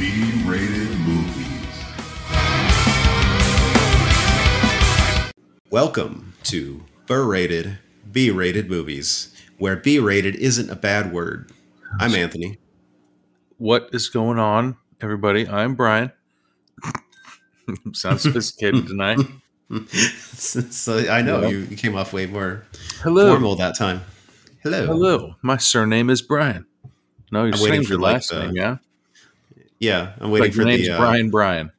B-rated movies. Welcome to B-rated, B-rated movies, where B-rated isn't a bad word. I'm Anthony. What is going on, everybody? I'm Brian. Sounds sophisticated tonight. So I know you came off way more Hello. formal that time. Hello. My surname is Brian. No, your name's your last name, yeah? Yeah, I'm waiting for your name's the Brian. Brian.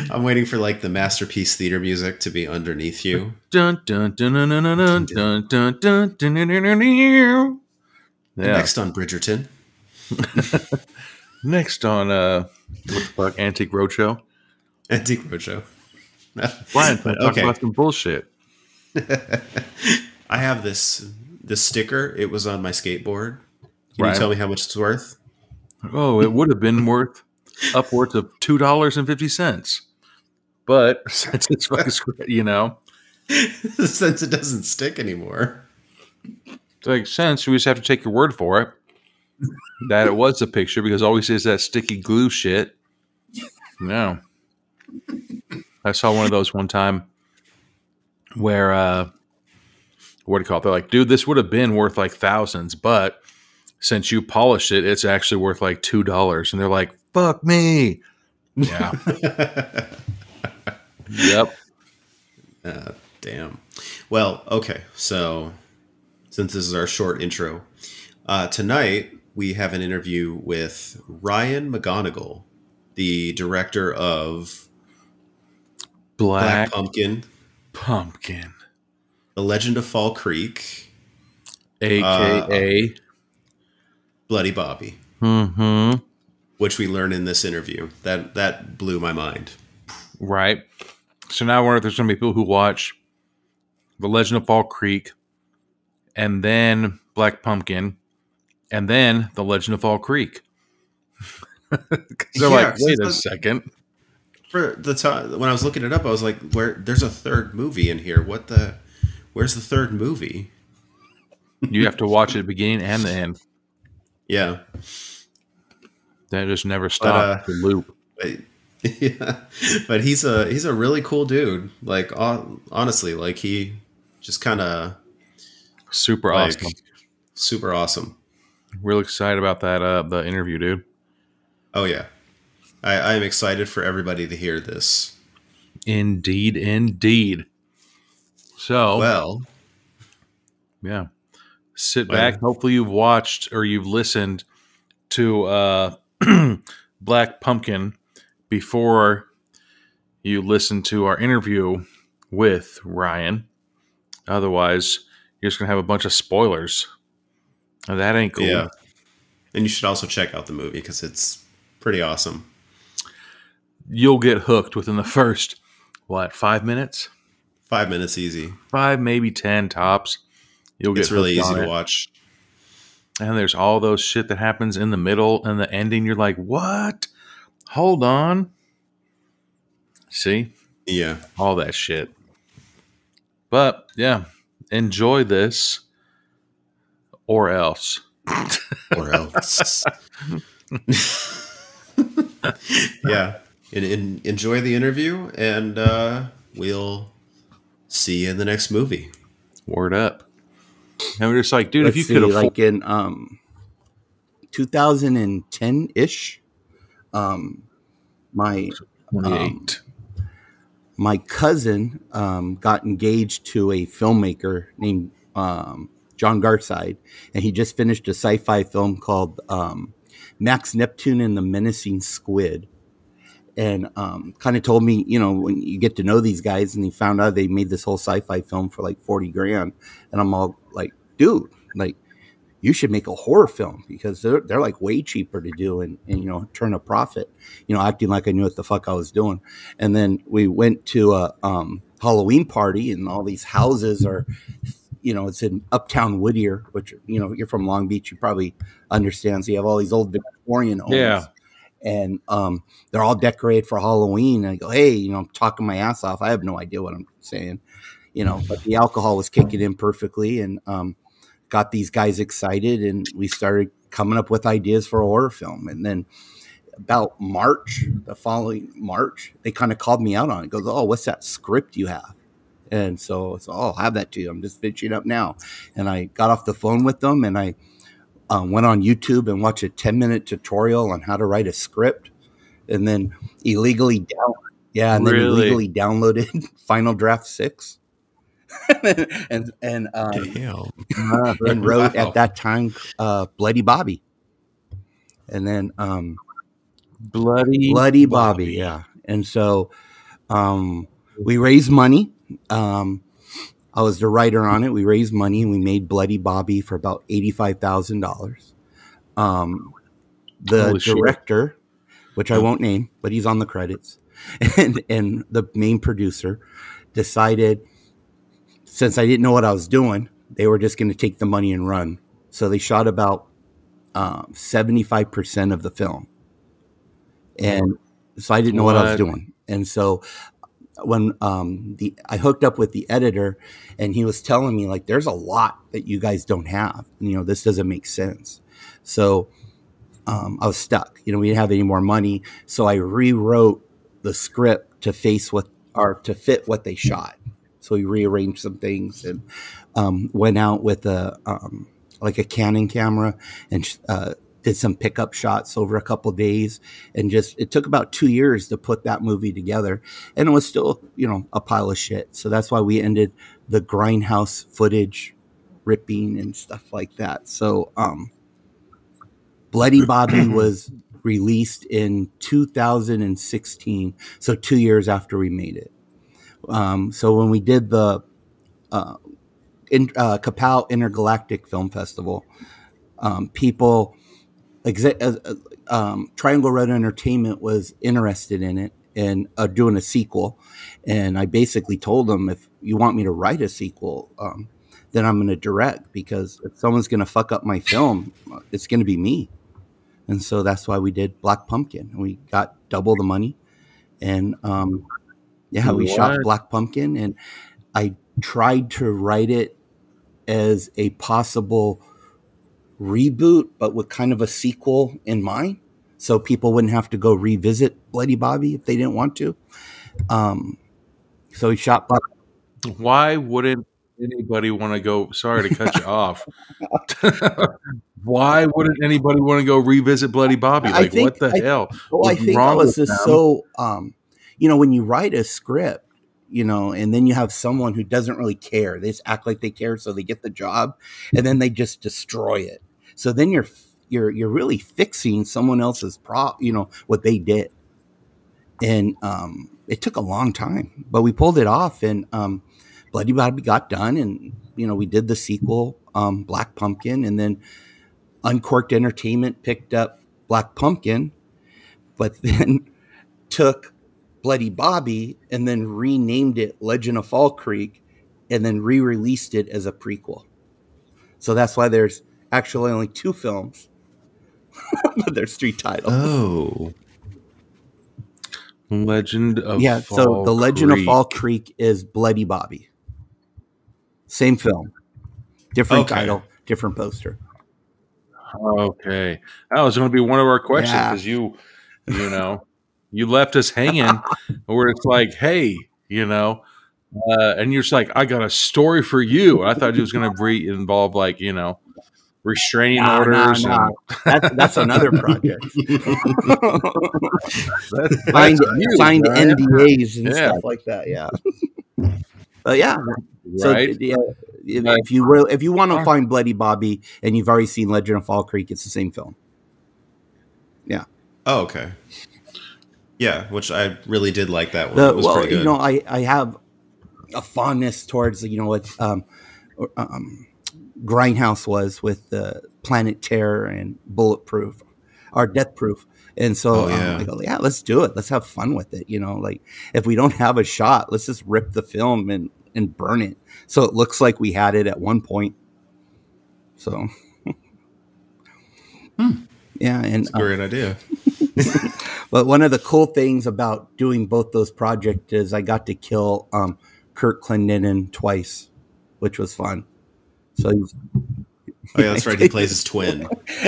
I'm waiting for like the Masterpiece Theater music to be underneath you. Dun dun dun dun dun dun dun dun dun dun dun. Yeah. Next on Bridgerton. Next on what the fuck? Antique Roadshow. Antique Roadshow. Brian, talk about some bullshit. I have this sticker. It was on my skateboard. Can Right. you tell me how much it's worth? Oh, it would have been worth upwards of $2.50. But since it's fucking, Since it doesn't stick anymore. it makes sense. We just have to take your word for it that it was a picture because all we see is that sticky glue shit. No. I saw one of those one time where, what do you call it? They're like, dude, this would have been worth like thousands, but since you polished it, it's actually worth like $2. And they're like, fuck me. Yeah. Yep. Damn. Well, okay. So since this is our short intro, tonight we have an interview with Ryan McGonagle, the director of Black Pumpkin, The Legend of Fall Creek, AKA Bloody Bobby, which we learn in this interview. That blew my mind. Right. So now I wonder if there's going to be people who watch The Legend of Fall Creek and then Black Pumpkin and then The Legend of Fall Creek. They're like, wait a second. For the time when I was looking it up, I was like, there's a third movie in here. Where's the third movie? You have to watch it beginning and the end. Yeah. That just never stops the loop. Yeah, but he's a really cool dude. Like honestly, like he just kind of super awesome. Super awesome. Real excited about that the interview, dude. Oh yeah, I am excited for everybody to hear this. Indeed. So well, yeah. Sit back. Hopefully you've watched or you've listened to Black Pumpkin before you listen to our interview with Ryan. Otherwise, you're just going to have a bunch of spoilers. And that ain't cool. Yeah. And you should also check out the movie because it's pretty awesome. You'll get hooked within the first, 5 minutes? 5 minutes easy. 5, maybe 10 tops. It's really easy to watch. And there's all those shit that happens in the middle and the ending. You're like, what? Hold on. See? Yeah. All that shit. But, yeah. Enjoy this. Or else. Or else. Yeah. Enjoy the interview, and we'll see you in the next movie. Word up. And we're just like, dude, Let's if you could like in 2010-ish, my 28. My cousin got engaged to a filmmaker named John Garside, and he just finished a sci-fi film called Max Neptune and the Menacing Squid. And kind of told me, when you get to know these guys, and he found out they made this whole sci-fi film for like $40,000, and I'm all like, dude, like, you should make a horror film because they're like way cheaper to do and turn a profit, acting like I knew what the fuck I was doing. And then we went to a Halloween party, and all these houses are, it's in Uptown Whittier, which, you're from Long Beach, you probably understand. So you have all these old Victorian homes. Yeah. And they're all decorated for Halloween. And I go, hey, I'm talking my ass off. I have no idea what I'm saying, but the alcohol was kicking in perfectly, and got these guys excited, and we started coming up with ideas for a horror film. And then about March, the following March, they kind of called me out on it. Goes, oh, what's that script you have? And so it's, oh, I'll have that to you. I'm just finishing up now. And I got off the phone with them, and I went on YouTube and watched a 10-minute tutorial on how to write a script, and then illegally downloaded Final Draft 6. and Damn. and wrote at that time Bloody Bobby. And then Bloody Bobby, yeah. And so we raised money. I was the writer on it. We raised money and we made Bloody Bobby for about $85,000. The director, which I won't name, but he's on the credits, and the main producer decided, since I didn't know what I was doing, they were just going to take the money and run. So they shot about 75% of the film. And so I didn't know what I was doing. And so when I hooked up with the editor, and he was telling me, like, there's a lot that you guys don't have. You know, this doesn't make sense. So I was stuck. You know, we didn't have any more money. So I rewrote the script to fit what they shot. So we rearranged some things and went out with a Canon camera and did some pickup shots over a couple of days, and it took about 2 years to put that movie together, and it was still, you know, a pile of shit. So that's why we ended the grindhouse footage ripping and stuff like that. So Bloody Bobby was released in 2016, so 2 years after we made it. So when we did the Kapow Intergalactic Film Festival, people, Triangle Red Entertainment was interested in it and doing a sequel. And I basically told them, if you want me to write a sequel, then I'm going to direct, because if someone's going to fuck up my film, it's going to be me. And so that's why we did Black Pumpkin. We got double the money. And we shot Black Pumpkin, and I tried to write it as a possible reboot, but with kind of a sequel in mind, so people wouldn't have to go revisit Bloody Bobby if they didn't want to. So we shot Black. Why wouldn't anybody want to go? Sorry to cut you off. Why wouldn't anybody want to go revisit Bloody Bobby? Like, what the hell? Well, I think that was just so. When you write a script, you know, and then you have someone who doesn't really care. They just act like they care, so they get the job, and then they just destroy it. So then you're really fixing someone else's what they did. And it took a long time, but we pulled it off, and Bloody Bobby got done, and we did the sequel, Black Pumpkin, and then Uncorked Entertainment picked up Black Pumpkin, but then took Bloody Bobby and then renamed it Legend of Fall Creek, and then re-released it as a prequel. So that's why there's actually only 2 films, but there's 3 titles. Oh. Legend of Fall so the Legend Creek. of Fall Creek is Bloody Bobby. Same film. Different title, different poster. Okay. That was going to be one of our questions, because you left us hanging where it's like, hey, and you're just like, I got a story for you. I thought it was going to involve restraining orders. No. That's another project. Signed NDAs and stuff like that. Yeah. But yeah. Right. So if you want to find Bloody Bobby and you've already seen Legend of Fall Creek, it's the same film. Yeah. Oh, okay. Yeah, which I really did like that one. It was pretty good. I have a fondness towards what Grindhouse was with the Planet Terror and Bulletproof or Death Proof. And so I go, yeah, let's do it. Let's have fun with it. If we don't have a shot, let's just rip the film and burn it, so it looks like we had it at one point. So yeah, and it's a great idea. But one of the cool things about doing both those projects is I got to kill Kurt Clendenin twice, which was fun. So Oh yeah, that's right. He plays his twin.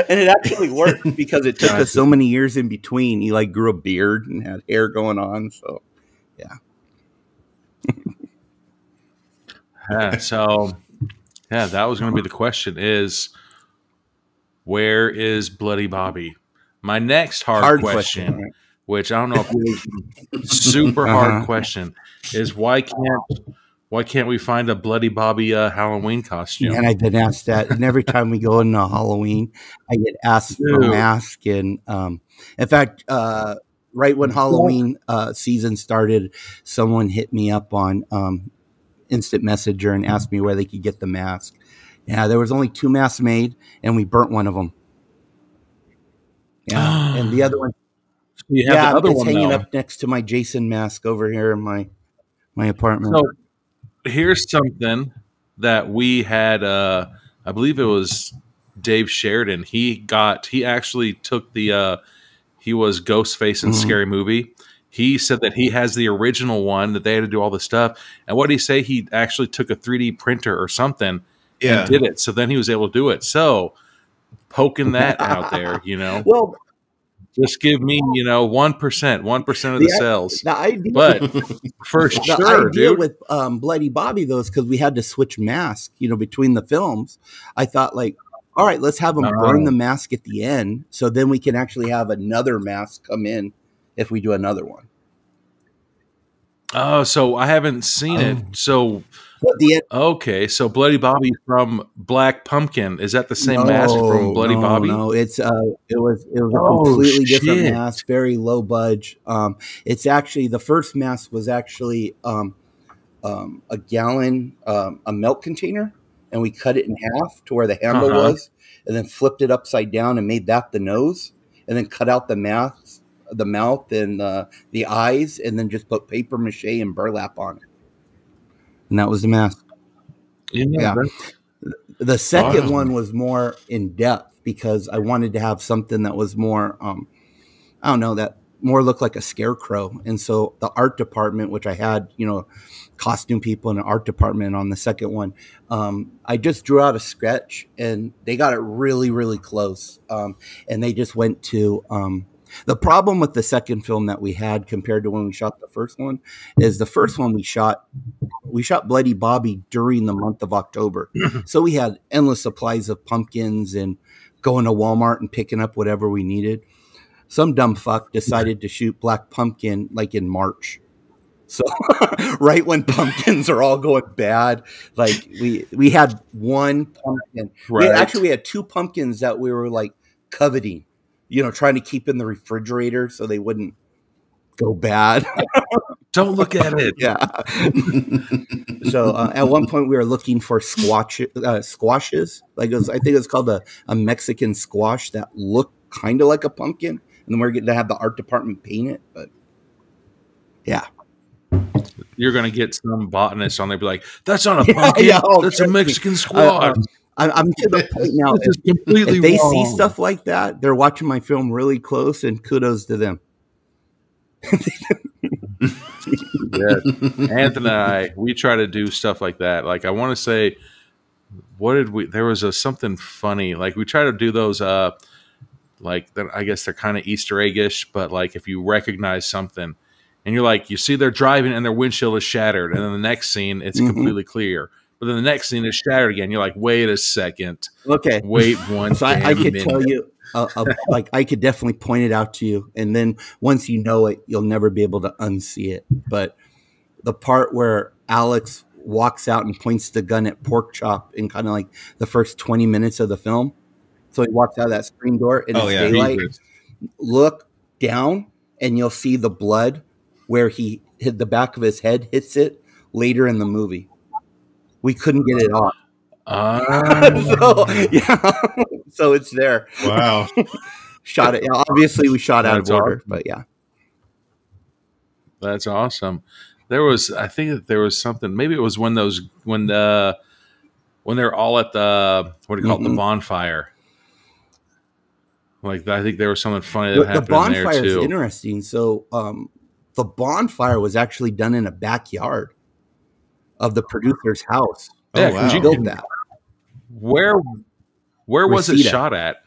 And it actually worked because it took us so many years in between. He like grew a beard and had hair going on. So yeah. Yeah, that was going to be the question is, where is Bloody Bobby? My next hard question, right? which I don't know if it was super hard question, is why can't we find a Bloody Bobby Halloween costume? And I've been asked that. And every time we go into Halloween, I get asked for a mask. And in fact, right when Halloween season started, someone hit me up on Instant Messenger and asked me where they could get the mask. Yeah, there was only 2 masks made, and we burnt one of them. Yeah, and the other one. So you have the other it's one hanging up next to my Jason mask over here in my apartment. So here's something that we had. I believe it was Dave Sheridan. He actually took the. He was Ghostface in Scary Movie. He said that he has the original one, that they had to do all the stuff. And what did he say? He actually took a 3D printer or something and did it. So then he was able to do it. So poking that out there, Well, just give me, 1% of the sales. The idea, but for sure, idea dude. with Bloody Bobby, though, is because we had to switch masks, between the films. I thought, like, all right, let's have them burn the mask at the end, so then we can actually have another mask come in if we do another one. Oh, so I haven't seen it. So okay, so Bloody Bobby from Black Pumpkin, is that the same mask from Bloody Bobby? No, it was a completely different mask, very low budge. It's actually, the first mask was actually a gallon, a milk container, and we cut it in half to where the handle was, and then flipped it upside down and made that the nose, and then cut out the mouth and the eyes, and then just put paper mache and burlap on it. And that was the mask. Yeah. The second one was more in depth because I wanted to have something that was more, that more looked like a scarecrow. And so the art department, which I had, costume people in an art department on the second one, I just drew out a sketch and they got it really, really close. And they just went to, the problem with the second film that we had compared to when we shot the first one is the first one we shot Bloody Bobby during the month of October. So we had endless supplies of pumpkins and going to Walmart and picking up whatever we needed. Some dumb fuck decided to shoot Black Pumpkin like in March. So right when pumpkins are all going bad, like we had one pumpkin. Right. We had 2 pumpkins that we were like coveting, trying to keep in the refrigerator so they wouldn't go bad. Don't look at it. Yeah. So at one point we were looking for squashes. I think it's called a Mexican squash that looked kind of like a pumpkin. And then we're getting to have the art department paint it. But yeah. You're going to get some botanist on there be like, that's not a pumpkin. That's a Mexican squash. I'm to the point now. If they see stuff like that, they're watching my film really close, and kudos to them. Yes. Anthony and I, we try to do stuff like that. Like, I want to say, there was something funny. Like, we try to do those, I guess they're kind of Easter egg-ish, but like if you recognize something and you're like, you see they're driving and their windshield is shattered. And then the next scene, it's completely clear. But then the next scene is shattered again. You're like, wait a second. Okay. Wait one So I could tell you, I could definitely point it out to you. And then once you know it, you'll never be able to unsee it. But the part where Alex walks out and points the gun at Pork Chop in kind of like the first 20 minutes of the film. So he walks out of that screen door and it's daylight. Look down and you'll see the blood where he hit the back of his head, hits it later in the movie. We couldn't get it off. So it's there. Wow. Shot it. Obviously, we shot out of order, awesome. but yeah. That's awesome. I think that there was something. Maybe it was when they're all at the the bonfire. Like, I think there was something funny that happened the bonfire there too. is interesting. So the bonfire was actually done in a backyard of the producer's house. Yeah, wow. You built that. Where Where was it Reseda. shot at?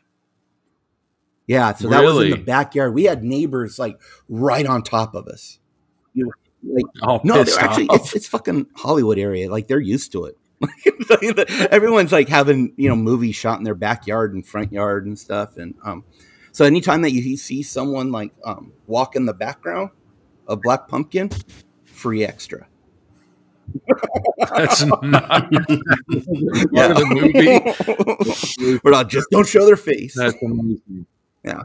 Yeah, so that was in the Really? backyard. We had neighbors like right on top of us. You like All no, they're pissed actually off. it's fucking Hollywood area. Like they're used to it. Everyone's like having movies shot in their backyard and front yard and stuff. And so anytime that you see someone like walk in the background of Black Pumpkin, free extra. That's not part Yeah. of the movie. We're not just don't show their face. That's amazing. Yeah.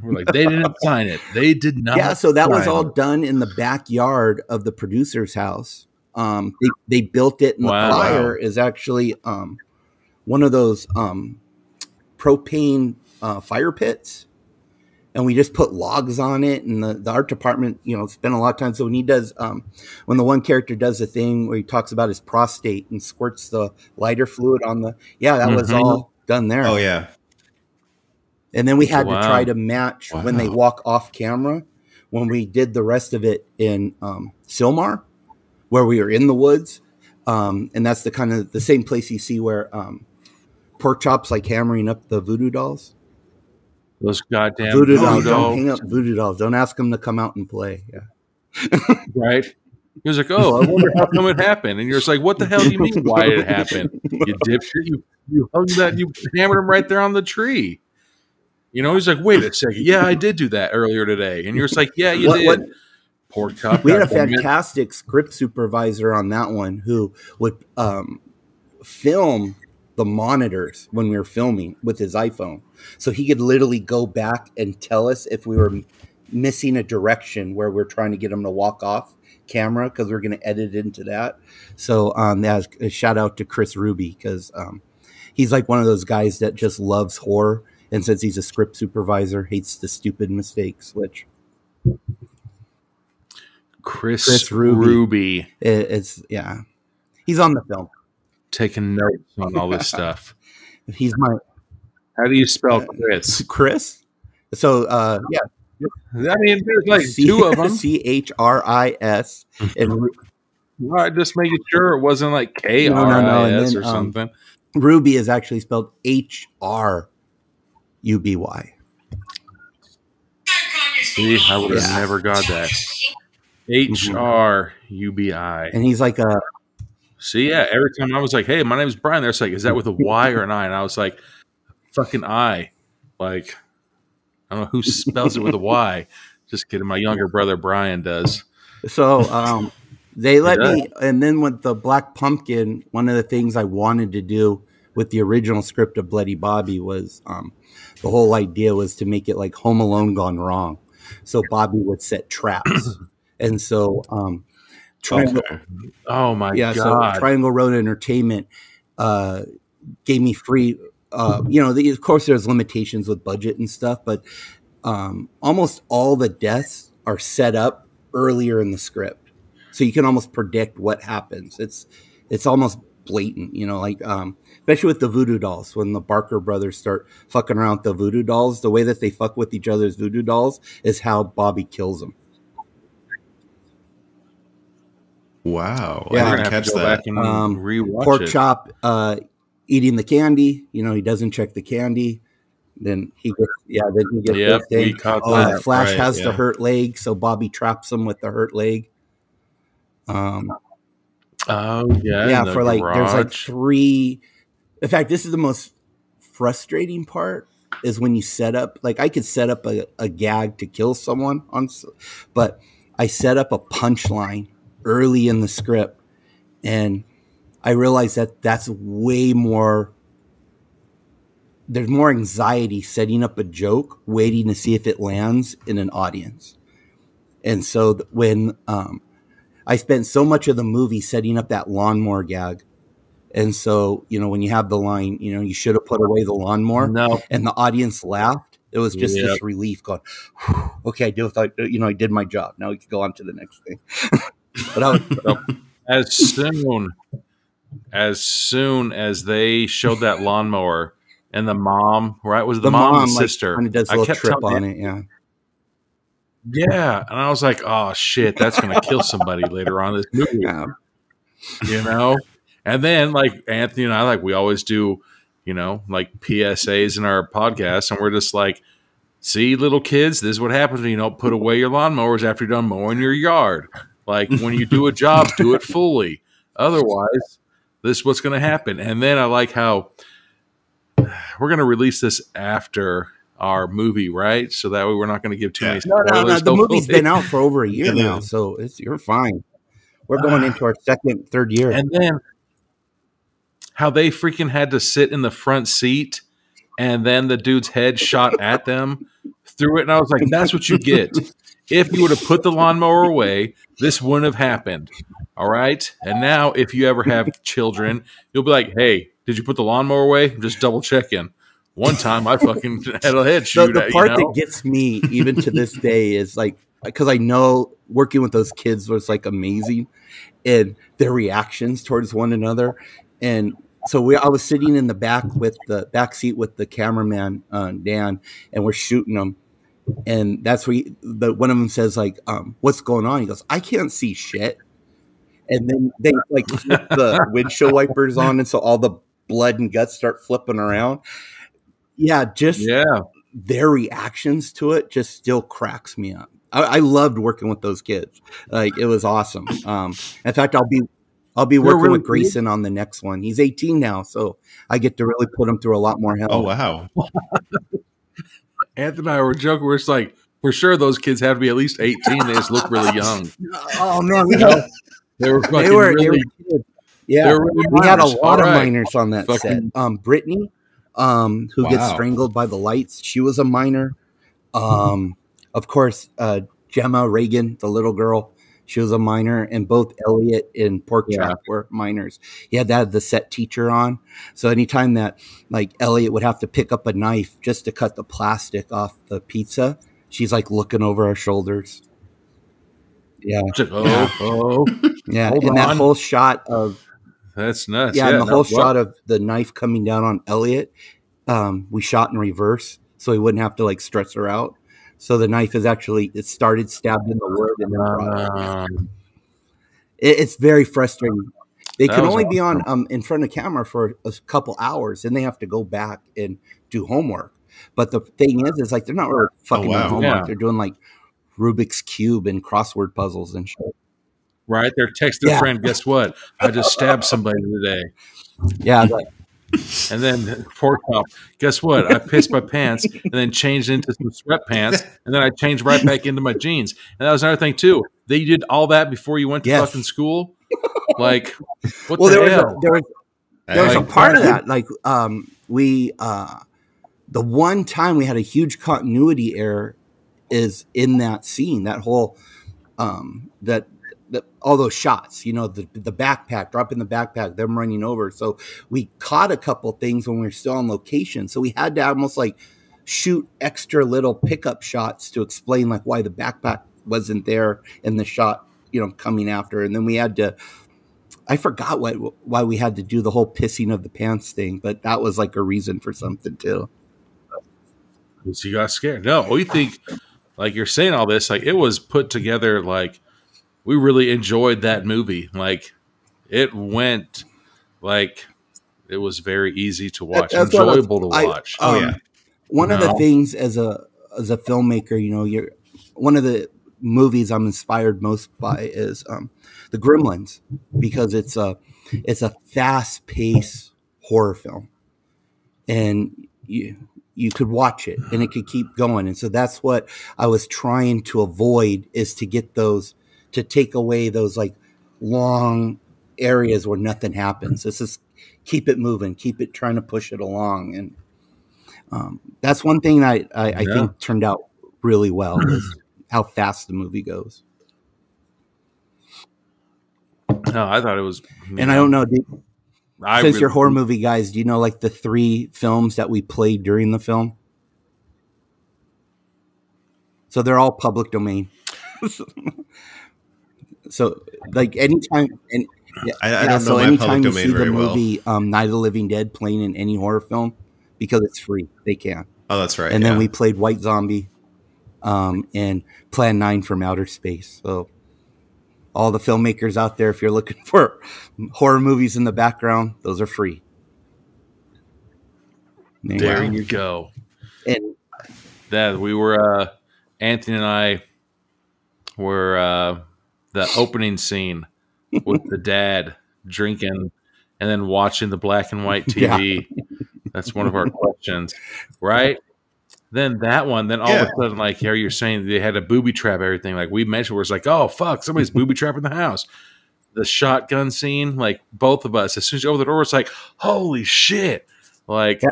We're like, they didn't sign it. They did not. Yeah, so that was sign all it. done in the backyard of the producer's house. They built it, and Wow. the fire is actually one of those propane fire pits, and we just put logs on it. And the art department, spent a lot of time. So when he does, when the one character does the thing where he talks about his prostate and squirts the lighter fluid on that was all done there. Oh yeah. And then we had to Wow. try to match when they walk off camera. When we did the rest of it in Silmar, where we were in the woods, and that's the kind of the same place you see where Pork Chop's like hammering up the voodoo dolls. Those goddamn Voodoo voodoo dolls, don't dolls. hang up voodoo dolls. Don't ask them to come out and play. Yeah. Right? He was like, "Oh, I wonder how come it happened." And you're just like, "What the hell do you mean? Why did it happen? You dipshit! You hung that. You hammered him right there on the tree." He's like, "Wait a second. Yeah, I did do that earlier today." And you're just like, "Yeah, you did." Pork chop. We had a goddamn it. fantastic script supervisor on that one who would film the monitors when we were filming with his iPhone. So he could literally go back and tell us if we were missing a direction where we're trying to get him to walk off camera because we're going to edit into that. So that's a shout out to Chris Ruby because he's like one of those guys that just loves horror. And since he's a script supervisor, hates the stupid mistakes, which Chris Ruby. Ruby it's he's on the film. taking notes on all this stuff. He's my How do you spell Chris? Chris. So yeah, I mean, there's like two of them. CHRIS and All right, just making sure it wasn't like KRIS and then, or something. Ruby is actually spelled HRUBY. See, I would have never got that. HRUBI. And he's like a See, yeah, every time I was like, "Hey, my name is Brian," they're like, "Is that with a Y or an I?" And I was like, "Fucking I." Like, I don't know who spells it with a Y. Just kidding. My younger brother Brian does. so they let me, and then with the Black Pumpkin, one of the things I wanted to do with the original script of Bloody Bobby was the whole idea was to make it like Home Alone gone wrong. So Bobby would set traps. And so Triangle, Oh my so god! Triangle Road Entertainment gave me free of course there's limitations with budget and stuff, but almost all the deaths are set up earlier in the script. So you can almost predict what happens. It's almost blatant, especially with the voodoo dolls. When the Barker brothers start fucking around with the voodoo dolls, the way that they fuck with each other's voodoo dolls is how Bobby kills them. Wow. Yeah. I We're didn't gonna have catch to go that. back and rewatch Pork it. Chop eating the candy. He doesn't check the candy. Then he gets Yep, this we thing. caught Oh, that. Flash Right, has yeah. the hurt leg, so Bobby traps him with the hurt leg. Oh yeah, Yeah, in the for like there's like garage. 3. In fact, this is the most frustrating part is when you set up, like I could set up a gag to kill someone but I set up a punchline early in the script, and I realized that that's way more. There's more anxiety setting up a joke, waiting to see if it lands in an audience. And so when I spent so much of the movie setting up that lawnmower gag. And so, when you have the line, you should have put away the lawnmower. No. And the audience laughed. It was just Yep. this relief going, okay, I did my job. Now we can go on to the next thing. But as soon as they showed that lawnmower and the mom, right? Was it the mom and the sister? kind of does a I little kept trip telling on it. Yeah. Yeah, and I was like, "Oh shit, that's gonna kill somebody later on in this movie," Yeah. And then like Anthony and I, like we always do, like PSAs in our podcast, and we're just like, see, little kids, this is what happens when you don't put away your lawnmowers after you're done mowing your yard. Like, when you do a job, do it fully. Otherwise, this is what's going to happen. And then I like how we're going to release this after our movie, right? So that way we're not going to give too many spoilers. No. The movie's been out for over a year now, so you're fine. We're going into our third year. And then how they freaking had to sit in the front seat, and then the dude's head shot at them through it. And I was like, that's what you get. If you would have put the lawnmower away, this wouldn't have happened. All right? And now if you ever have children, you'll be like, hey, did you put the lawnmower away? I'm just double checking. One time I fucking had a head shoot. The part that gets me even to this day is like, because I know working with those kids was like amazing, and their reactions towards one another. And so I was sitting in the back with the back seat with the cameraman, Dan, and we're shooting them. And that's where one of them says like, what's going on? He goes, I can't see shit. And then they like flip the windshield wipers on, and so all the blood and guts start flipping around. Yeah, their reactions to it just still cracks me up. I loved working with those kids. Like, it was awesome. In fact, I'll be working with Grayson on the next one. He's 18 now, so I get to really put him through a lot more hell. Oh, wow. Anthony and I were joking. We're just like, for sure those kids have to be at least 18. They just look really young. Oh, man. They were really kids. Yeah, really we had a lot of minors on that set. Brittany, who gets strangled by the lights, she was a minor. Of course, Gemma Reagan, the little girl, she was a minor, and both Elliot and Porkchop were minors. He had to have the set teacher on, so anytime that like Elliot would have to pick up a knife just to cut the plastic off the pizza, she's like looking over our shoulders. Yeah. Yeah. And that whole shot of that's nuts. Yeah, and the whole shot of the knife coming down on Elliot, we shot in reverse so he wouldn't have to like stretch her out. So the knife is actually it started stabbed in the wood and then brought it's very frustrating. They can only be on in front of camera for a couple hours, and they have to go back and do homework. But the thing is like they're not really fucking doing homework. Yeah. They're doing like Rubik's Cube and crossword puzzles and shit. Right? They're texting a friend, guess what? I just stabbed somebody today. Yeah. And then Porkchop, guess what? I pissed my pants and then changed into some sweatpants, and then I changed right back into my jeans. And that was another thing too. They did all that before you went to fucking school. Like, what the hell? There was a part of that. Like, the one time we had a huge continuity error is in that scene. That whole all those shots, the backpack, dropping the backpack, them running over. So we caught a couple things when we were still on location. So we had to almost like shoot extra little pickup shots to explain like why the backpack wasn't there in the shot, coming after. And then we had to, I forgot why we had to do the whole pissing of the pants thing, but that was like a reason for something too. So you got scared. No, we think like you're saying all this, like it was put together like, we really enjoyed that movie. Like it went like it was very easy to watch, enjoyable to watch. One of the things as a filmmaker, one of the movies I'm inspired most by is the Gremlins, because it's a fast paced horror film, and you could watch it and it could keep going. And so that's what I was trying to avoid, is to get those, to take away those like long areas where nothing happens. This is keep it moving, keep it trying to push it along. And that's one thing I think turned out really well, is how fast the movie goes. No, I thought it was, and I don't know, since you're horror movie guys, do you know like the 3 films that we played during the film? So they're all public domain. So like anytime, and I don't know my public domain very well. Anytime you see the movie Night of the Living Dead playing in any horror film, because it's free, they can. Oh, that's right. And then we played White Zombie, and Plan 9 from Outer Space. So all the filmmakers out there, if you're looking for horror movies in the background, those are free. There you go. And That we were Anthony and I were the opening scene with the dad drinking and then watching the black and white TV. That's one of our questions, right? Then that one, then all of a sudden, like here you're saying they had a booby trap, everything. Like we mentioned, where it's like, oh fuck, somebody's booby trapping the house. The shotgun scene, like both of us, as soon as you open the door, it's like, holy shit. Like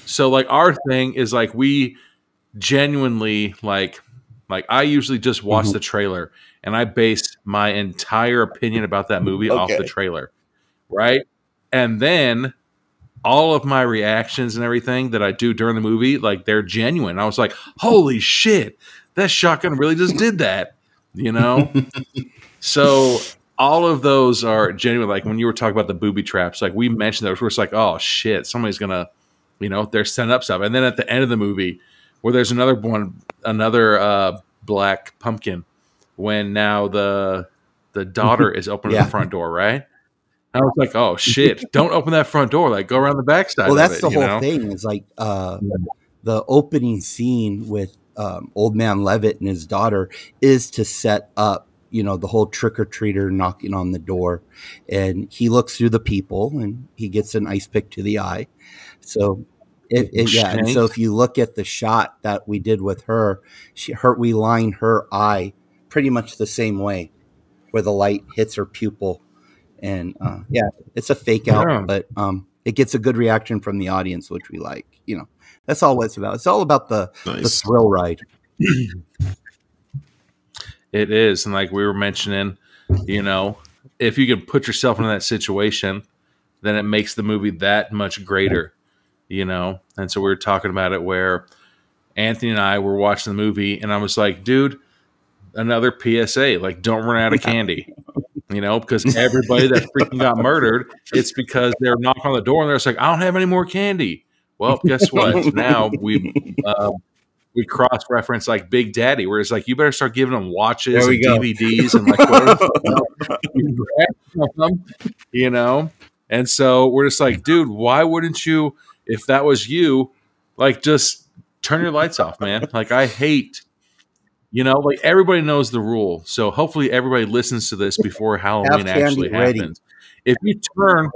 so like our thing is like we genuinely like I usually just watch the trailer and I base my entire opinion about that movie off the trailer. Right. And then all of my reactions and everything that I do during the movie, like they're genuine. I was like, holy shit, that shotgun really just did that, you know? So all of those are genuine. Like when you were talking about the booby traps, like we mentioned those, we're just like, oh shit, somebody's gonna, you know, they're setting up stuff. And then at the end of the movie, where there's another black pumpkin, when now the daughter is opening the front door, right? I was like, oh shit, don't open that front door. Like go around the backside. Well, that's of it, the whole know? thing. Is like the opening scene with Old Man Levitt and his daughter is to set up, you know, the whole trick-or-treater knocking on the door, and he looks through the people and he gets an ice pick to the eye. So and so if you look at the shot that we did with her, we line her eye pretty much the same way, where the light hits her pupil, and it's a fake out, but it gets a good reaction from the audience, which we like. You know, that's all it's about. It's all about the thrill ride. It is, and like we were mentioning, you know, if you can put yourself in that situation, then it makes the movie that much greater. You know, and so we were talking about it where Anthony and I were watching the movie, and I was like, dude, another PSA, like don't run out of candy, you know, because everybody that freaking got murdered, it's because they're knocking on the door and they're just like, I don't have any more candy. Well, guess what? Now we cross-reference like Big Daddy, where it's like, you better start giving them watches and DVDs and like whatever, you know? And so we're just like, dude, why wouldn't you, if that was you, like just turn your lights off, man. Like I hate, you know, like everybody knows the rule. So hopefully everybody listens to this before Halloween actually happens. If you turn,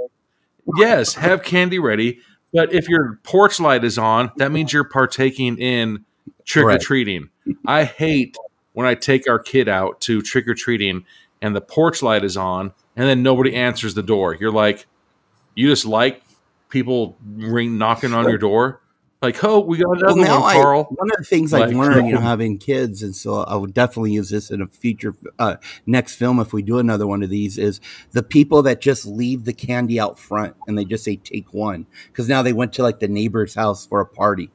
yes, have candy ready. But if your porch light is on, that means you're partaking in trick-or-treating. I hate when I take our kid out to trick-or-treating and the porch light is on and then nobody answers the door. You're like, you just like people knocking on your door? Like, oh, we got another one, Carl. One of the things I've learned, you know, having kids, and so I would definitely use this in a future next film if we do another one of these, is the people that just leave the candy out front and they just say, take one. Because now they went to like the neighbor's house for a party.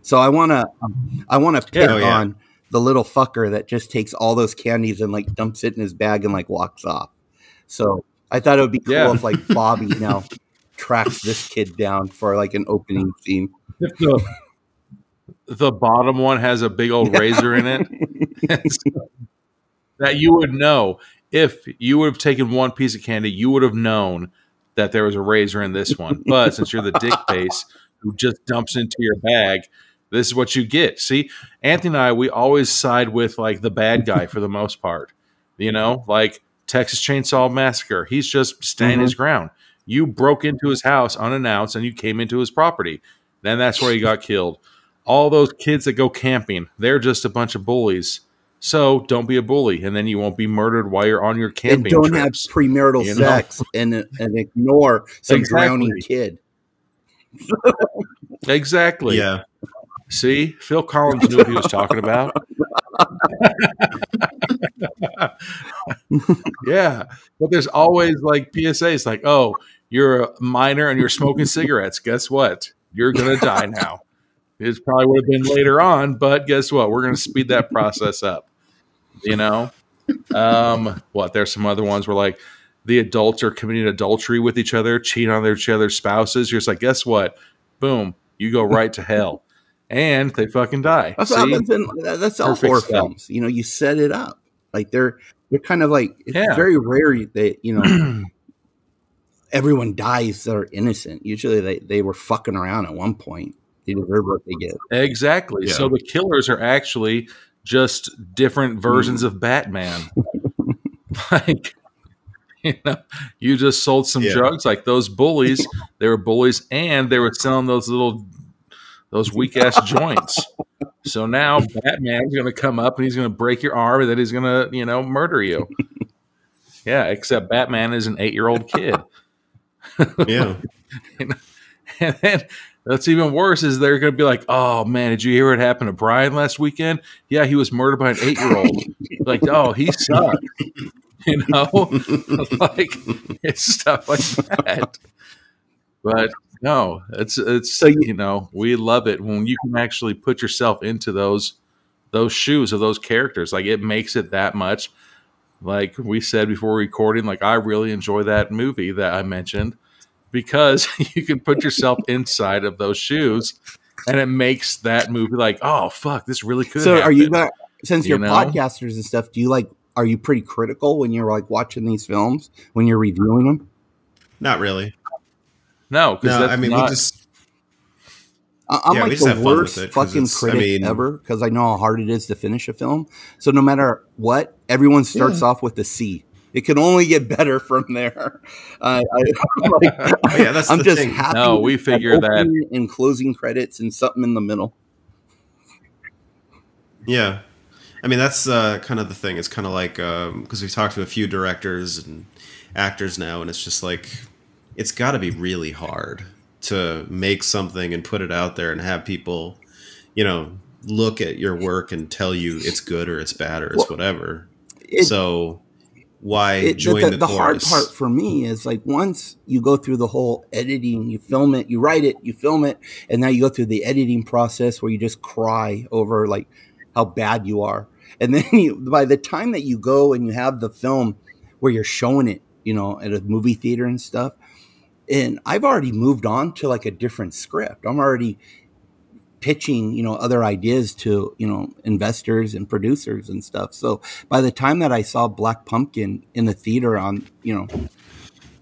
So I want to pick on the little fucker that just takes all those candies and like dumps it in his bag and like walks off. So I thought it would be cool if like Bobby now tracks this kid down for like an opening scene. The bottom one has a big old razor in it. So that you would know. If you would have taken one piece of candy, you would have known that there was a razor in this one. But since you're the dick face who just dumps into your bag, this is what you get. See, Anthony and I, we always side with like the bad guy for the most part. You know, like Texas Chainsaw Massacre. He's just standing his ground. You broke into his house unannounced and you came into his property. Then that's where he got killed. All those kids that go camping, they're just a bunch of bullies. So don't be a bully, and then you won't be murdered while you're on your camping and don't trips. Have premarital sex and ignore some drowning kid. Exactly. Yeah. See, Phil Collins knew what he was talking about. Yeah, but there's always like PSAs like, oh, you're a minor and you're smoking cigarettes. Guess what? You're going to die now. It probably would have been later on, but guess what? We're going to speed that process up. You know? There's some other ones where like the adults are committing adultery with each other, cheating on each other's spouses. You're just like, guess what? Boom. You go right to hell. And they fucking die. That's all horror films. You know, you set it up. Like they're kind of like, it's very rare that, you know, everyone dies that are innocent. Usually they were fucking around at one point. They deserve what they get. Exactly. Yeah. So the killers are actually just different versions of Batman. Like, you just sold some drugs. Like those bullies, they were bullies, and they were selling those weak ass joints. So now Batman's going to come up and he's going to break your arm, and then he's going to, murder you. Yeah, except Batman is an 8-year-old kid. Yeah. And then what's even worse is they're going to be like, "Oh man, did you hear what happened to Brian last weekend? Yeah, he was murdered by an 8-year-old." Like, oh, he sucked. Like it's stuff like that. But no, it's So we love it when you can actually put yourself into those shoes of those characters. Like it makes it that much. Like we said before recording, like I really enjoy that movie that I mentioned because you can put yourself inside of those shoes, and it makes that movie like, oh fuck, this really could. So happen. are you not? Since you're podcasters and stuff, are you pretty critical when you're like watching these films when you're reviewing them? Not really. No, because I mean, I'm like the worst fucking critic ever because I know how hard it is to finish a film. So no matter what, everyone starts off with a C. It can only get better from there. I'm just happy. No, we figure that in closing credits and something in the middle. Yeah, I mean that's kind of the thing. It's kind of like because we've talked to a few directors and actors now, and it's just like it's got to be really hard to make something and put it out there and have people, look at your work and tell you it's good or it's bad or it's whatever. So why join the chorus? The hard part for me is like once you go through the whole editing, you film it, you write it, you film it, and now you go through the editing process where you just cry over like how bad you are. And then by the time that you go and you have the film where you're showing it, at a movie theater and stuff, and I've already moved on to like a different script. I'm already pitching, other ideas to, investors and producers and stuff. So by the time that I saw Black Pumpkin in the theater on,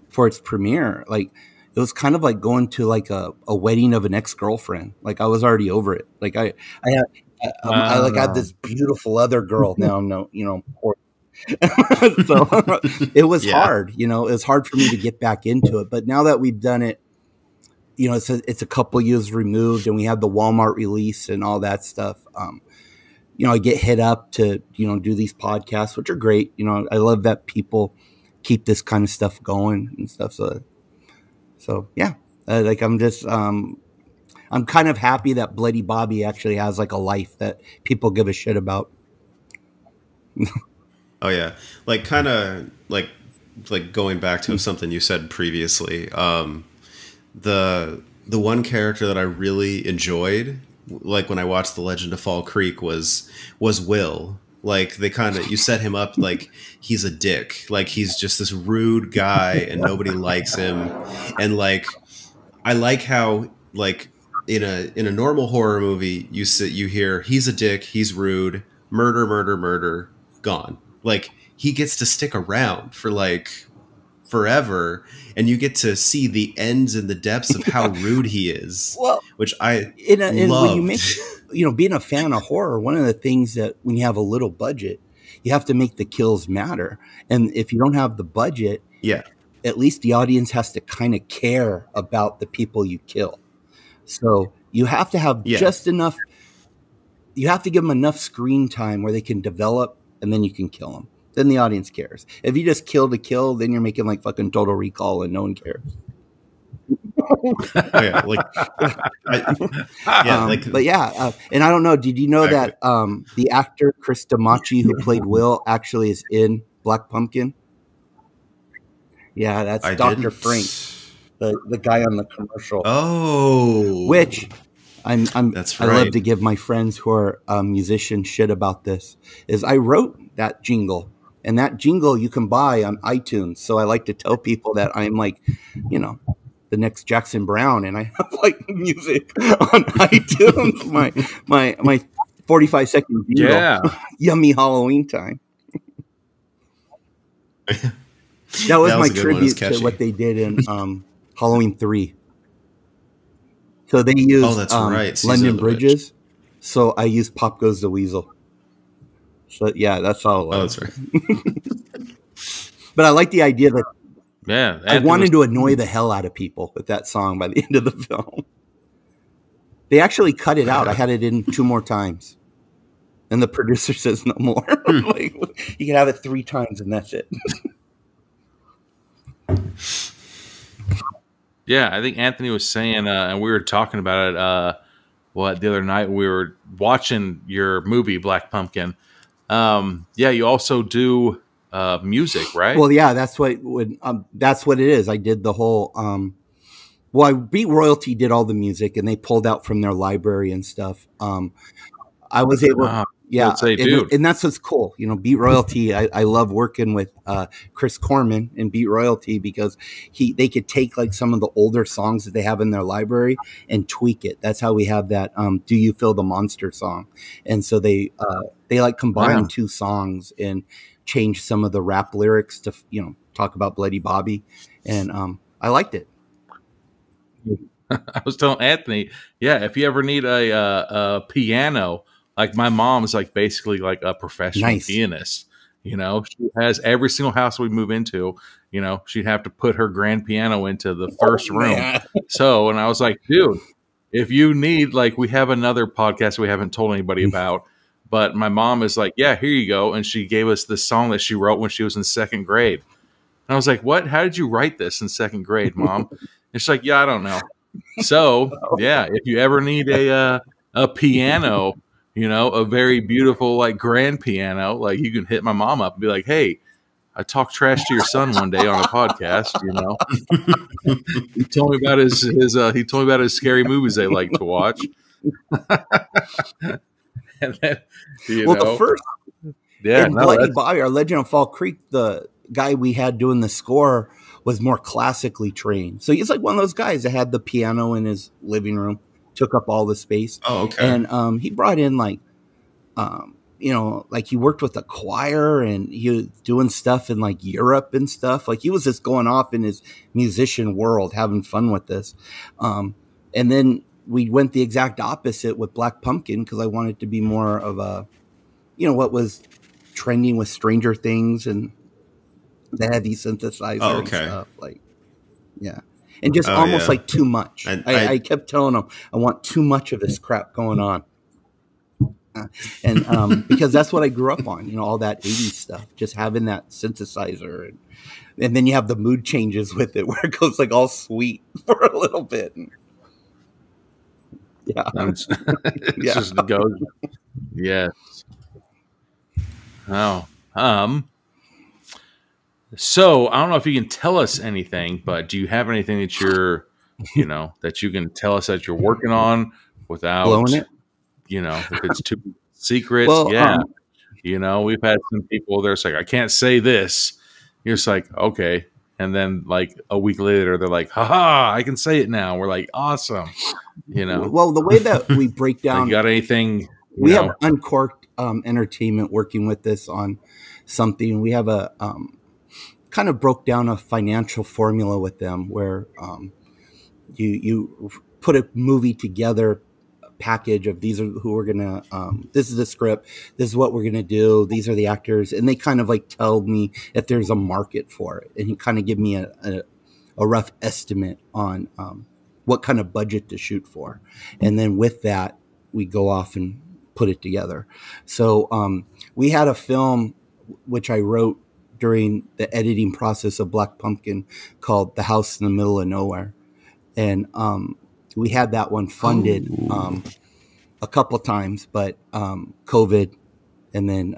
for its premiere, like it was kind of like going to like a wedding of an ex-girlfriend. Like I was already over it. Like I had this beautiful other girl now, poor. So it was hard, it was hard for me to get back into it. But now that we've done it, it's a couple years removed and we have the Walmart release and all that stuff. I get hit up to, do these podcasts, which are great. I love that people keep this kind of stuff going and stuff. So yeah, like I'm just, I'm kind of happy that Bloody Bobby actually has like a life that people give a shit about. Oh yeah, like kind of like going back to something you said previously. The one character that I really enjoyed, like when I watched The Legend of Fall Creek, was Will. Like you set him up like he's a dick, like he's just this rude guy and nobody likes him, and like I like how like in a normal horror movie you hear he's a dick, he's rude, murder, gone. Like he gets to stick around for like forever, and you get to see the ends and the depths of how rude he is. Well, which I love. When you make, being a fan of horror, one of the things that when you have a little budget, you have to make the kills matter. And if you don't have the budget, at least the audience has to kind of care about the people you kill. So you have to have just enough. You have to give them enough screen time where they can develop, and then you can kill them. Then the audience cares. If you just kill to kill, then you're making like fucking Total Recall and no one cares. But and I don't know. Did you know that the actor Chris Damachi, who played Will, actually is in Black Pumpkin? Yeah, that's Dr. Frank, the guy on the commercial. Oh, which that's right. I love to give my friends who are musicians shit about this. Is I wrote that jingle. And that jingle you can buy on iTunes. So I like to tell people that I'm like, the next Jackson Brown, and I have like music on iTunes. my 45-second jingle. Yeah, yummy Halloween time. That was That my a good one. It was tribute to catchy. what they did in Halloween 3. So they Oh, used that's right. Season London of the Witch. Bridges. So I used Pop Goes the Weasel. So yeah, that's all it Oh, was. that's right. But I like the idea that Yeah, I wanted to annoy the hell out of people with that song by the end of the film. They actually cut it out. I had it in 2 more times. And the producer says no more. Like, you can have it 3 times and that's it. Yeah, I think Anthony was saying, and we were talking about it. The other night we were watching your movie Black Pumpkin. Yeah, you also do music, right? Well, yeah, that's what it is. I did the whole well, Beat Royalty did all the music and they pulled out from their library and stuff. I was able, yeah, say, dude. And that's what's cool. You know, Beat Royalty. I love working with Chris Corman and Beat Royalty because they could take like some of the older songs that they have in their library and tweak it. That's how we have that "Do You Feel the Monster" song, and so they like combined 2 songs and changed some of the rap lyrics to talk about Bloody Bobby, and I liked it. I was telling Anthony, yeah, if you ever need a piano, like my mom's like basically like a professional pianist. You know, she has every single house we move into. You know, she'd have to put her grand piano into the first room. So, and I was like, dude, if you need, like, we have another podcast we haven't told anybody about, but my mom is like, yeah, here you go, and she gave us this song that she wrote when she was in 2nd grade. And I was like, what? How did you write this in 2nd grade, Mom? And she's like, yeah, I don't know. So, yeah, if you ever need a piano, you know, a very beautiful, like, grand piano, like, you can hit my mom up and be like, hey, I talked trash to your son one day on a podcast, you know. He told me about his scary movies they like to watch. And then, the first Bloody Bobby, our Legend of Fall Creek, the guy we had doing the score was more classically trained. So he's like one of those guys that had the piano in his living room, took up all the space. Oh, okay. And he brought in like, like he worked with a choir and he was doing stuff in like Europe and stuff. Like he was just going off in his musician world, having fun with this. And then we went the exact opposite with Black Pumpkin because I wanted to be more of a, what was trending with Stranger Things and the heavy synthesizer and stuff. Like, yeah. And just almost like too much. I kept telling them, I want too much of this crap going on. And because that's what I grew up on, all that 80s stuff, just having that synthesizer. And then you have the mood changes with it where it goes like all sweet for a little bit. Yeah. It just goes. Yes. Oh. So I don't know if you can tell us anything, but do you have anything that you're, that you can tell us that you're working on without blowing it? If it's too secret? Well, yeah. We've had some people they're like, I can't say this. You're just like, okay. And then like a week later, they're like, haha, I can say it now. We're like, awesome. Well, the way that we break down, like, you got anything? We have Uncorked Entertainment working with this on something. We have a kind of broke down a financial formula with them where you put a movie together, a package of these are who we're gonna. This is the script. This is what we're gonna do. These are the actors, and they kind of like tell me if there's a market for it, and he kind of give me a rough estimate on what kind of budget to shoot for, and then with that we go off and put it together. So we had a film which I wrote during the editing process of Black Pumpkin called The House in the Middle of Nowhere. And we had that one funded a couple times, but COVID and then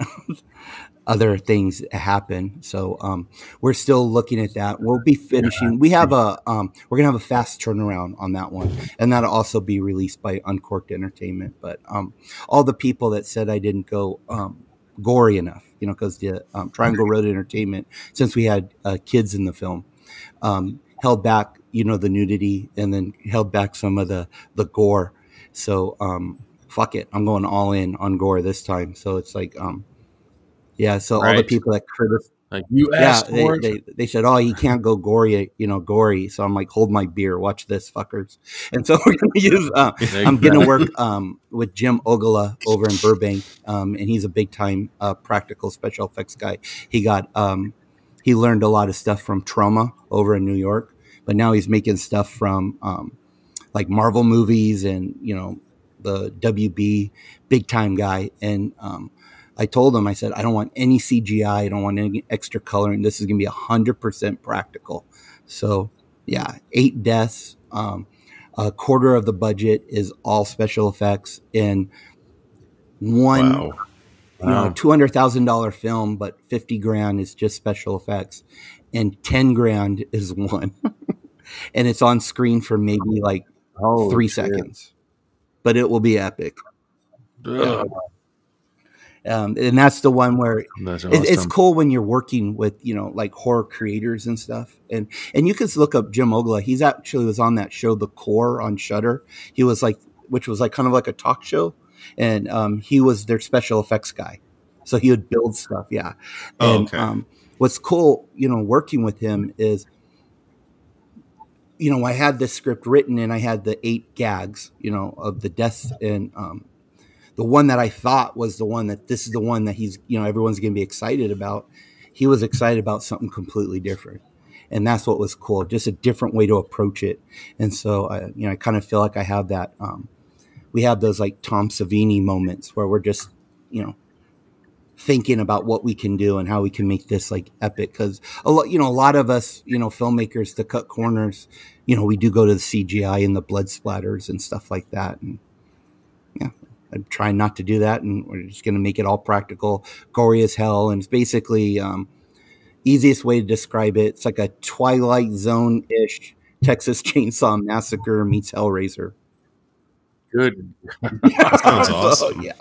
other things happen. So we're still looking at that. We'll be finishing. We have we're going to have a fast turnaround on that one. And that'll also be released by Uncorked Entertainment. But all the people that said I didn't go gory enough, because the Triangle Road Entertainment, since we had kids in the film, held back, the nudity and then held back some of the gore. So fuck it. I'm going all in on gore this time. So it's like, yeah. So all the people that Like, you Yeah, asked for it? they said, oh, you can't go gory. So I'm like, hold my beer, watch this, fuckers. And so we're gonna use. I'm gonna work with Jim Ogala over in Burbank, and he's a big time practical special effects guy. He learned a lot of stuff from Trauma over in New York, but now he's making stuff from like Marvel movies and the WB, big time guy. And I told him, I said, I don't want any CGI. I don't want any extra coloring. This is going to be 100% practical. So yeah, 8 deaths. A quarter of the budget is all special effects, and one, Wow. $200,000 film, but 50 grand is just special effects, and 10 grand is one, and it's on screen for maybe like 3 seconds, but it will be epic. Ugh. And that's the one where That's it's awesome. cool when you're working with like horror creators and stuff. And you can look up Jim Ogala. He's actually was on that show The Core on Shudder. He was like, which was like kind of like a talk show, and he was their special effects guy, so he would build stuff. Yeah. And what's cool working with him is I had this script written, and I had the 8 gags of the deaths, and the one that I thought was the one that this is the one that he's, everyone's going to be excited about. He was excited about something completely different. And that's what was cool. Just a different way to approach it. And so, I kind of feel like I have that. We have those like Tom Savini moments where we're just, thinking about what we can do and how we can make this like epic. Cause a lot of us, filmmakers, to cut corners, we do go to the CGI and the blood splatters and stuff like that. And yeah, I'm trying not to do that, and we're just going to make it all practical, gory as hell. And it's basically easiest way to describe it. It's like a Twilight Zone-ish Texas Chainsaw Massacre meets Hellraiser. Good. Sounds awesome. Yeah,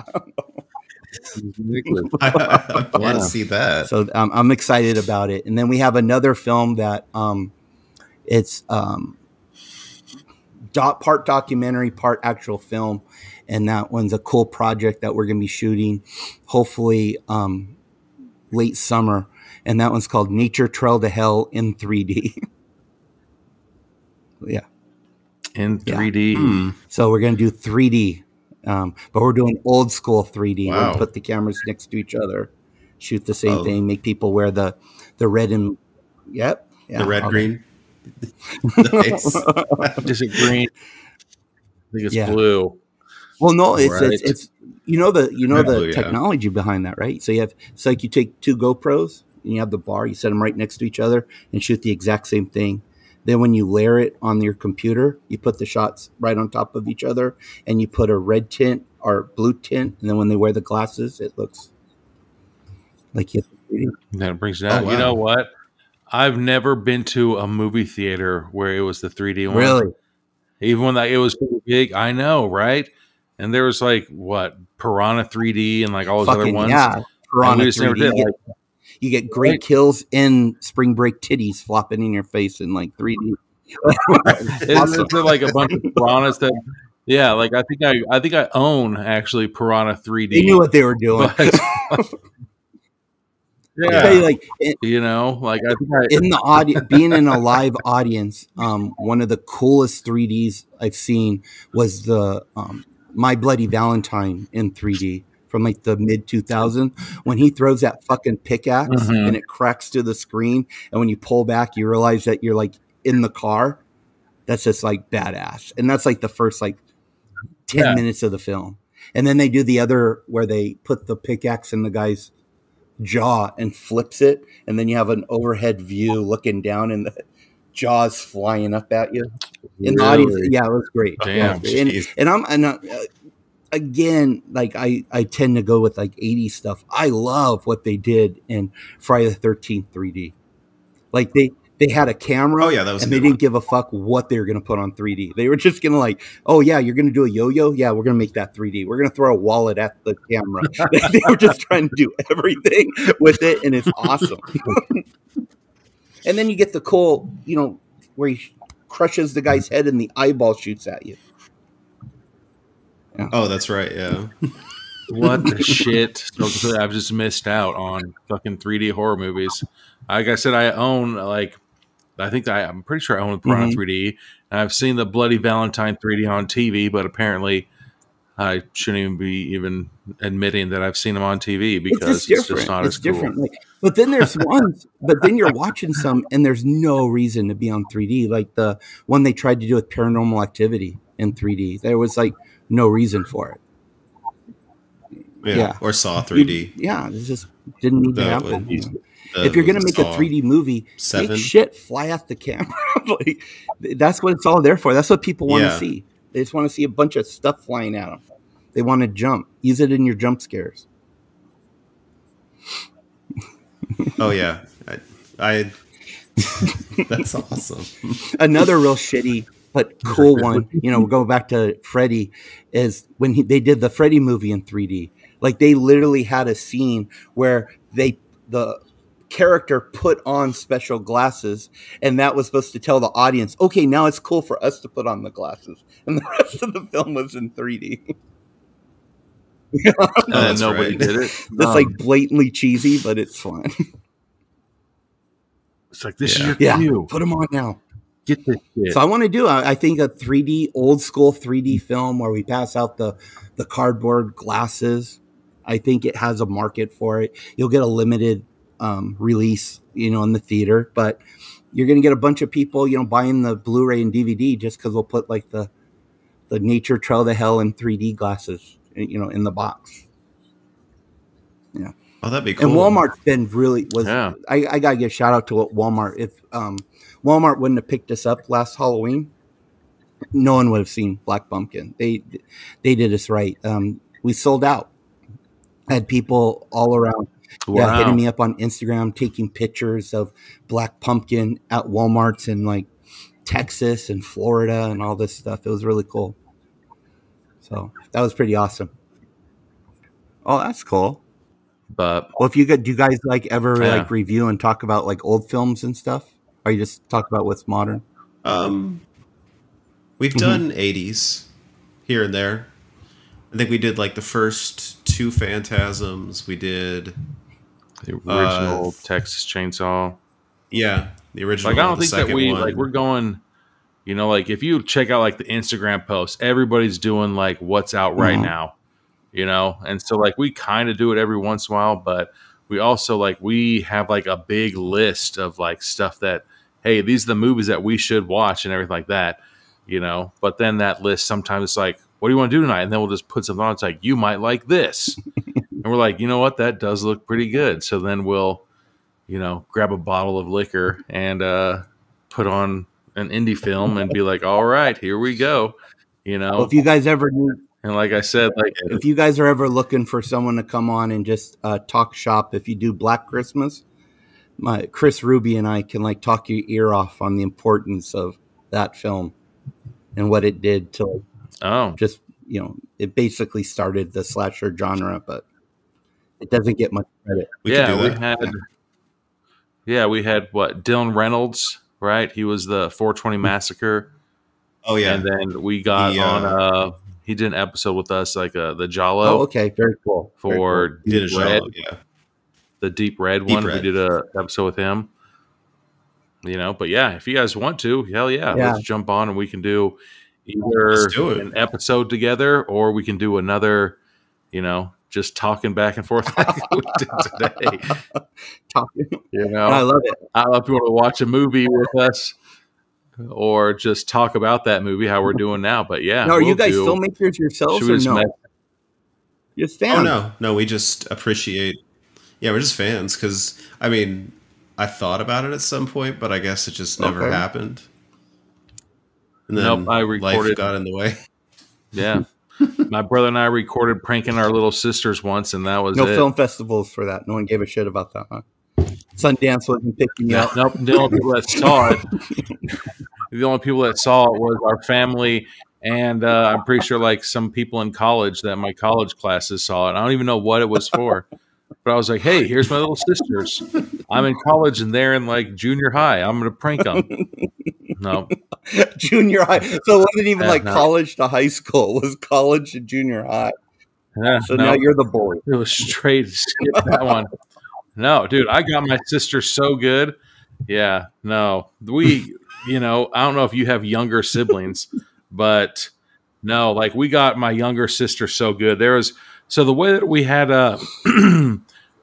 I want to see that. So I'm excited about it. And then we have another film that it's part documentary, part actual film. And that one's a cool project that we're going to be shooting, hopefully late summer. And that one's called Nature Trail to Hell in 3D. Yeah. In 3D. Yeah. So we're going to do 3D, but we're doing old school 3D. Wow. We'll put the cameras next to each other, shoot the same thing, make people wear the red and the red green. Nice. Is it green? I think it's blue. Well, no, it's the technology behind that, right? So it's like you take 2 GoPros and you have the bar, you set them right next to each other and shoot the exact same thing. Then when you layer it on your computer, you put the shots right on top of each other, and you put a red tint or blue tint, and then when they wear the glasses, it looks like you. That brings it out. Wow. You know what? I've never been to a movie theater where it was the 3D one. Really? Even when it was pretty big, I know, right? And there was like Piranha 3D and like all those other ones. Yeah, Piranha 3D. Never did. You get great kills in Spring Break titties flopping in your face in like 3D. Awesome. It's like a bunch of piranhas that, like I think I own actually Piranha 3D. They knew what they were doing. I think in the audience, being in a live audience, one of the coolest 3Ds I've seen was the My Bloody Valentine in 3D. From like the mid 2000s, when he throws that fucking pickaxe and it cracks to the screen, and when you pull back, you realize that you're like in the car. That's just like badass, and that's like the first like 10 minutes of the film, and then they do the other where they put the pickaxe in the guy's jaw and flips it, and then you have an overhead view looking down, and the jaws flying up at you in the audience. Yeah, it was great. Damn, and again, like I tend to go with like 80s stuff. I love what they did in Friday the 13th 3D. Like they had a camera, and they didn't give a fuck what they were going to put on 3D. They were just going to like, oh yeah, you're going to do a yo-yo? Yeah, we're going to make that 3D. We're going to throw a wallet at the camera. They were just trying to do everything with it, and it's awesome. And then you get the cool, where he crushes the guy's head and the eyeball shoots at you. Yeah. Oh, that's right. Yeah. What the shit? So I've just missed out on fucking 3D horror movies. Like I said, I own I'm pretty sure I own Piranha 3D. And I've seen the Bloody Valentine 3D on TV, but apparently I shouldn't even be admitting that I've seen them on TV because it's just not as cool. Different. Like, but then there's ones, but then you're watching some and there's no reason to be on 3D. Like the one they tried to do with Paranormal Activity in 3D. There was like no reason for it. Yeah. Or Saw 3D. It just didn't need to happen. If you're going to make a 3D movie, 7? make shit fly off the camera. Like, that's what it's all there for. That's what people want to see. They just want to see a bunch of stuff flying at them. They want to jump. Use it in your jump scares. Oh, yeah. I that's awesome. Another real shitty but cool one, we'll go back to Freddy, is when they did the Freddy movie in 3D. Like, they literally had a scene where the character put on special glasses, and that was supposed to tell the audience, okay, now it's cool for us to put on the glasses. And the rest of the film was in 3D. Nobody did it. It's like blatantly cheesy, but it's fun. It's like, this is your cue. Put them on now. Get this shit. So I want to do, I think, a 3D, old school 3D film where we pass out the cardboard glasses. I think it has a market for it. You'll get a limited release, in the theater, but you're going to get a bunch of people, buying the Blu-ray and DVD just because we'll put like the Nature Trail to Hell in 3D glasses, in the box. Yeah. Oh, that'd be cool. And Walmart's been I got to give a shout out to Walmart. If Walmart wouldn't have picked us up last Halloween, no one would have seen Black Pumpkin. They did us right. We sold out. I had people all around hitting me up on Instagram, taking pictures of Black Pumpkin at Walmarts in like Texas and Florida and all this stuff. It was really cool. So that was pretty awesome. Oh, that's cool. But do you guys ever review and talk about like old films and stuff? Or you just talk about what's modern? We've done 80s here and there. I think we did like the first 2 Phantasms. We did the original Texas Chainsaw. Yeah, the original. Like, I don't think that we're going, if you check out like the Instagram posts, everybody's doing like what's out right now, and so like we kind of do it every once in a while, but we also we have like a big list of like stuff that, hey, these are the movies that we should watch and everything like that, but then that list sometimes it's like, what do you want to do tonight? And then we'll just put something on. It's like, you might like this. And we're like, you know what? That does look pretty good. So then we'll, grab a bottle of liquor and put on an indie film and be like, all right, here we go. Well, if you guys ever need, and like I said, if you guys are ever looking for someone to come on and just talk shop, if you do Black Christmas, Chris Ruby and I can talk your ear off on the importance of that film and what it did to it basically started the slasher genre, but it doesn't get much credit. We had what, Dylan Reynolds, right? He was the 420 Massacre. Oh yeah, and then we got on. He did an episode with us, like the Jalo. Oh, okay, very cool. For Deep Red, the Deep Red one. We did a episode with him. But yeah, if you guys want to, hell yeah, let's jump on and we can do either an episode together or we can do another, just talking back and forth like we did today. I love it. I love people to watch a movie with us or just talk about that movie, how we're doing now. But yeah. Now, are you guys filmmakers yourselves or no? Just fans? Oh, no, we just appreciate. Yeah, we're just fans because, I thought about it at some point, but I guess it just never happened. And then I recorded. Life got in the way. Yeah. My brother and I recorded pranking our little sisters once, and that was no film festivals for that. No one gave a shit about that, huh? Sundance wasn't picking you up. Nope. The only people that saw it, was our family, and I'm pretty sure some people in college that my college classes saw it. I don't even know what it was for, but I was like, "Hey, here's my little sisters. I'm in college, and they're in junior high. I'm gonna prank them." No. Junior high. So it wasn't even college to high school. It was college to junior high. Yeah, So no, now you're the bully. it was straight. Skip that one. No, dude, I got my sister so good. Yeah, no, I don't know if you have younger siblings, but no, like we got my younger sister so good. So the way that we had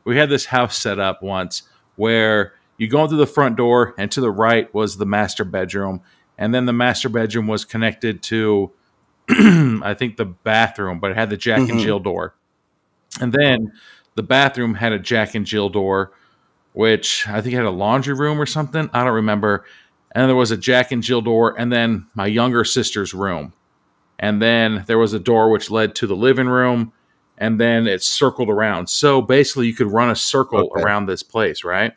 we had this house set up once where you go through the front door and to the right was the master bedroom, and then the master bedroom was connected to I think the bathroom, but it had the Jack and Jill door. And then the bathroom had a Jack and Jill door, which I think had a laundry room or something. I don't remember. And there was a Jack and Jill door, and then my younger sister's room. And then there was a door which led to the living room, and then it circled around. So basically, you could run a circle around this place, right?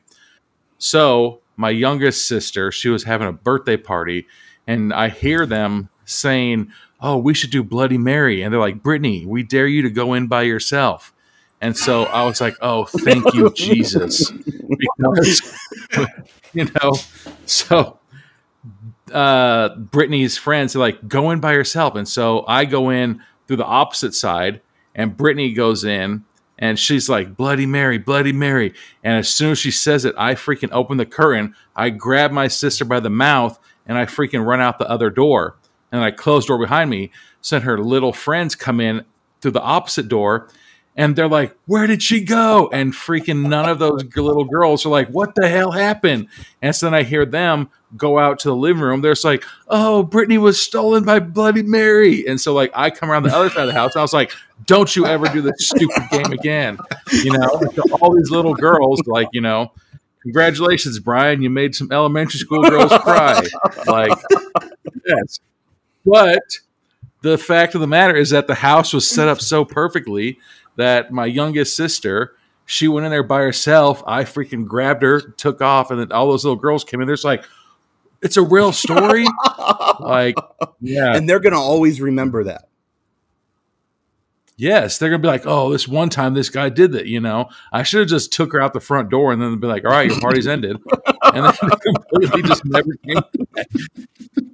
So my youngest sister, she was having a birthday party, and I hear them saying, "Oh, we should do Bloody Mary." And they're like, "Brittany, we dare you to go in by yourself." And so I was like, "Oh, thank you, Jesus." Because, so Brittany's friends are like, "Go in by yourself." And so I go in through the opposite side, and Brittany goes in, and she's like, "Bloody Mary, Bloody Mary." And as soon as she says it, I freaking open the curtain. I grab my sister by the mouth, and I freaking run out the other door. And I close the door behind me. So her little friends come in through the opposite door, and they're like, "Where did she go?" And freaking none of those little girls are like, "What the hell happened?" And so then I hear them go out to the living room. They're just like, "Oh, Brittany was stolen by Bloody Mary." And so like I come around the other side of the house, and I was like, "Don't you ever do this stupid game again." So all these little girls, like, "Congratulations, Brian, you made some elementary school girls cry." Like, yes. But the fact of the matter is that the house was set up so perfectly that my youngest sister, she went in there by herself. I freaking grabbed her, took off, and then all those little girls came in. They're just like, "It's a real story." Like, yeah. And they're going to always remember that. Yes, they're going to be like, "Oh, this one time this guy did that, I should have just took her out the front door and then be like, all right, your party's ended." And then they completely just never came back.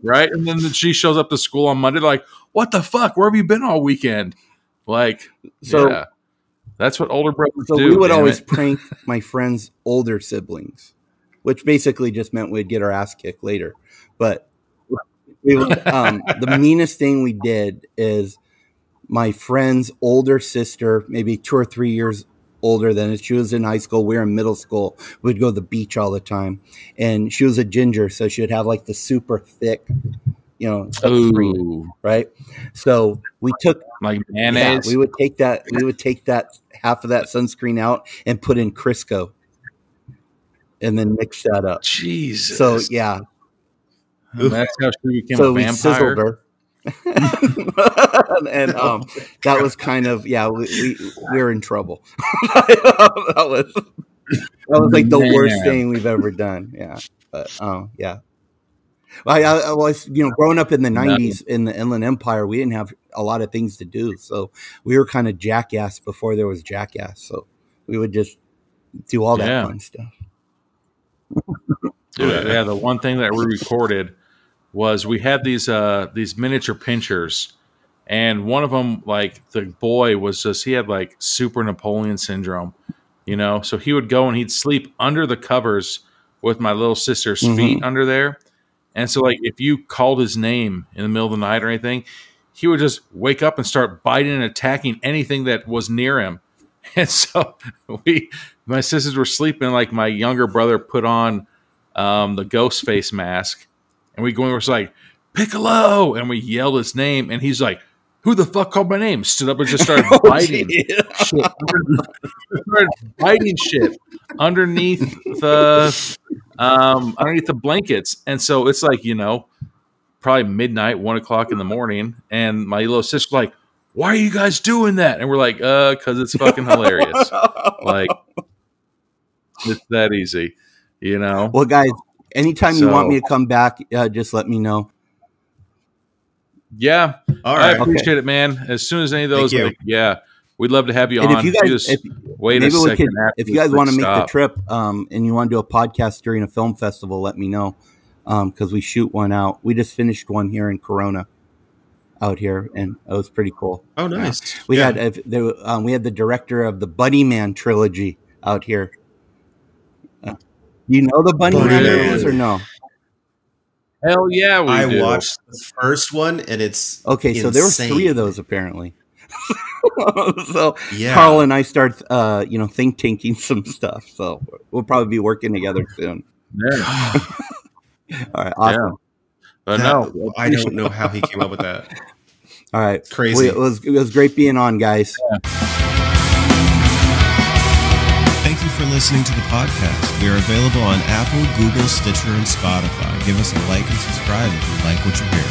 Right? And then she shows up to school on Monday like, "What the fuck? Where have you been all weekend?" Like, So- yeah. That's what older brothers So do. we would damn always it. prank my friends' older siblings, which basically just meant we'd get our ass kicked later. But we would, the meanest thing we did is my friend's older sister, maybe 2 or 3 years older than us. She was in high school. We were in middle school. We'd go to the beach all the time. And she was a ginger, so she would have like the super thick, sunscreen, Ooh, right? So we took like mayonnaise. we would take that half of that sunscreen out and put in Crisco and then mix that up. Jesus. So yeah. And that's how she became So a we sizzled vampire. her. and that was kind of we were in trouble. that was like the worst thing we've ever done. Yeah. But yeah. I was, growing up in the 90s in the Inland Empire, we didn't have a lot of things to do. So we were kind of jackass before there was jackass. So we would just do all that fun stuff. Dude, yeah, the one thing that we recorded was we had these miniature pinchers, and one of them, like the boy he had like super Napoleon syndrome, so he would go and he'd sleep under the covers with my little sister's feet under there. And so, like, if you called his name in the middle of the night or anything, he would just wake up and start biting and attacking anything that was near him. And so my sisters were sleeping. Like, my younger brother put on the ghost face mask, and we go in, we're like, "Piccolo!" And we yelled his name, and he's like, "Who the fuck called my name?" Stood up and just started biting shit. Started biting shit underneath the blankets. And so it's like, probably midnight, 1 o'clock in the morning. And my little sister's like, "Why are you guys doing that?" And we're like, "Cause it's fucking hilarious." Like, it's that easy, Well, guys, anytime you want me to come back, just let me know. Yeah. All right. I appreciate it, man. As soon as any of those, we'd love to have you And on. if you guys, if you guys want to make the trip, and you want to do a podcast during a film festival, let me know. Because we shoot one out. We just finished one here in Corona. out here, and it was pretty cool. Oh, nice. We had the director of the Bunnyman trilogy out here. Do you know the Bunnyman movies or no? Hell yeah, we do. watched the first one, and it's Okay, so there was 3 of those apparently. So Yeah. Carl and I start, think tanking some stuff. So we'll probably be working together soon. Yeah. All right, awesome. Yeah. But no, I don't know how he came up with that. All right, Crazy. It was great being on, guys. Yeah. Thank you for listening to the podcast. We are available on Apple, Google, Stitcher, and Spotify. Give us a like and subscribe if you like what you hear.